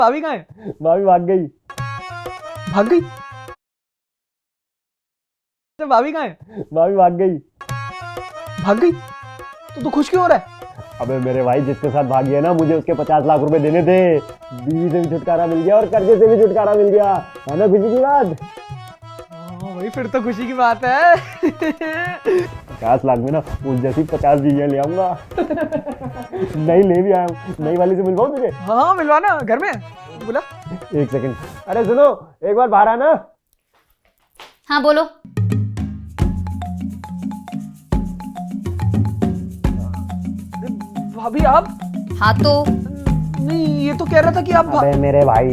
भाभी कहाँ है? भाभी भाग गई। भाग गई? भाभी कहाँ है? भाभी भाग गई। भाग गई? तो खुश क्यों हो रहा है? अबे मेरे भाई जिसके साथ भागी है ना, मुझे उसके 50 लाख रुपए देने थे। बीवी से भी छुटकारा मिल गया और कर्जे से भी छुटकारा मिल गया, है ना खुशी की बात? भाई फिर तो खुशी की बात है। 50 लाख में ना उस जैसी 50 बीवियां ले आऊंगा। नई ले भी आया हूँ, नई वाली से मिलवाऊं तुझे? हाँ मिलवाना, घर में बोला। एक सेकंड, अरे सुनो, एक बार बाहर आना। हाँ बोलो। भाभी आप? हाँ तो नहीं, ये तो कह रहा था कि आप अबे मेरे भाई,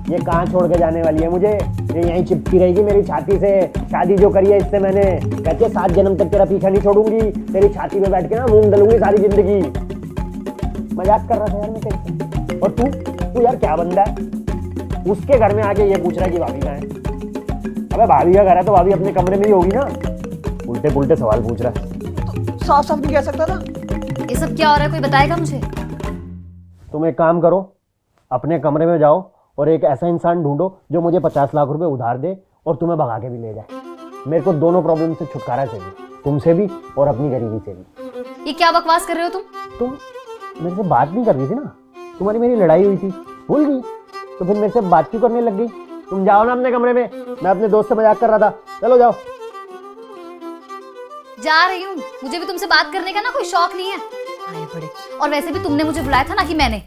ये कहाँ छोड़ के जाने वाली है मुझे? ये यहीं चिपकी रहेगी मेरी छाती से। शादी जो करी है इससे मैंने, कहते 7 जन्म तक तेरा पीछा नहीं छोड़ूंगी, तेरी छाती में बैठ के ना मूंग डलूंगी सारी जिंदगी। मजाक कर रहा था यार मैं तेरे। और तू यार क्या बंदा है, उसके घर में आके ये पूछ रहा है कि भाभी कहाँ है? अबे भाभी का घर है तो भाभी अपने कमरे में ही होगी ना। उल्टे पुल्टे सवाल पूछ रहा है। तो साफ साफ नहीं कह सकता था? ये सब क्या हो रहा है, कोई बताएगा मुझे? तुम एक काम करो, अपने कमरे में जाओ और एक ऐसा इंसान ढूंढो जो मुझे 50 लाख रुपए उधार दे और तुम्हें भगा के भी ले जाए। मेरे को दोनों प्रॉब्लम से छुटकारा चाहिए, तुमसे भी और अपनी गरीबी से भी। ये क्या बकवास कर रहे हो तुम मेरे से बात नहीं कर रही थी ना, तुम्हारी मेरी लड़ाई हुई थी, भूल गई? तो फिर मेरे से बात क्यों करने लग गई? तुम जाओ ना अपने कमरे में, मैं अपने दोस्त से मजाक कर रहा था, चलो जाओ। जा रही हूँ, मुझे भी तुमसे बात करने का ना कोई शौक नहीं है। आए बड़े, और वैसे भी तुमने मुझे बुलाया था ना कि मैंने।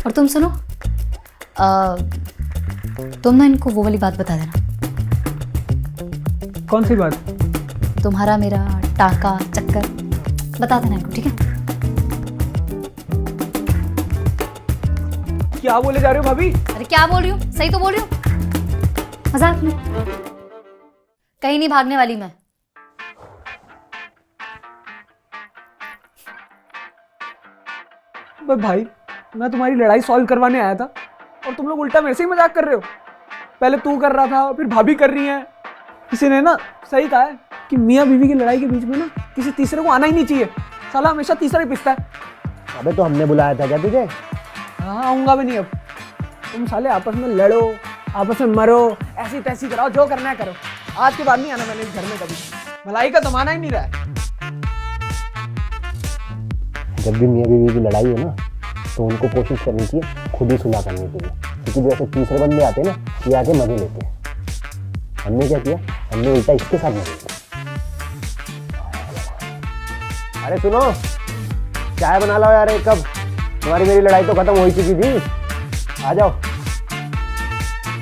और तुम सुनो, तुम ना इनको वो वाली बात बता देना। कौन सी बात? तुम्हारा मेरा टाका चक्कर बता देना इनको, ठीक है? क्या बोले जा रहे हो भाभी? अरे क्या बोल रही हूँ, सही तो बोल रही हूँ, मजाक में। कहीं नहीं भागने वाली मैं। भाई मैं तुम्हारी लड़ाई सॉल्व करवाने आया था और तुम लोग उल्टा मेरे से ही मजाक कर रहे हो। पहले तू कर रहा था, फिर भाभी कर रही है। किसी ने ना सही कहा है कि मियाँ बीवी की लड़ाई के बीच में ना किसी तीसरे को आना ही नहीं चाहिए। साला हमेशा तीसरा ही पिसता है। अबे तो हमने बुलाया था क्या तुझे? हाँ आऊंगा भी नहीं अब। तुम साले आपस में लड़ो, आपस में मरो, ऐसी तैसी कराओ, जो करना है करो। आज के बाद नहीं आना मैंने इस घर में कभी। भलाई का जमाना ही नहीं रहा है। जब भी मियाँ बीवी की लड़ाई हो ना, तो उनको कोशिश करनी चाहिए खुद ही सुलह करने के लिए, क्योंकि जैसे तीसरे बंदे आते हैं ना, ये आके मजे लेते हैं। हमने क्या किया, हमने उल्टा इसके साथ मजे लिया। अरे सुनो, चाय बना लो यार एक कप, तुम्हारी मेरी लड़ाई तो खत्म हो ही चुकी थी, आ जाओ।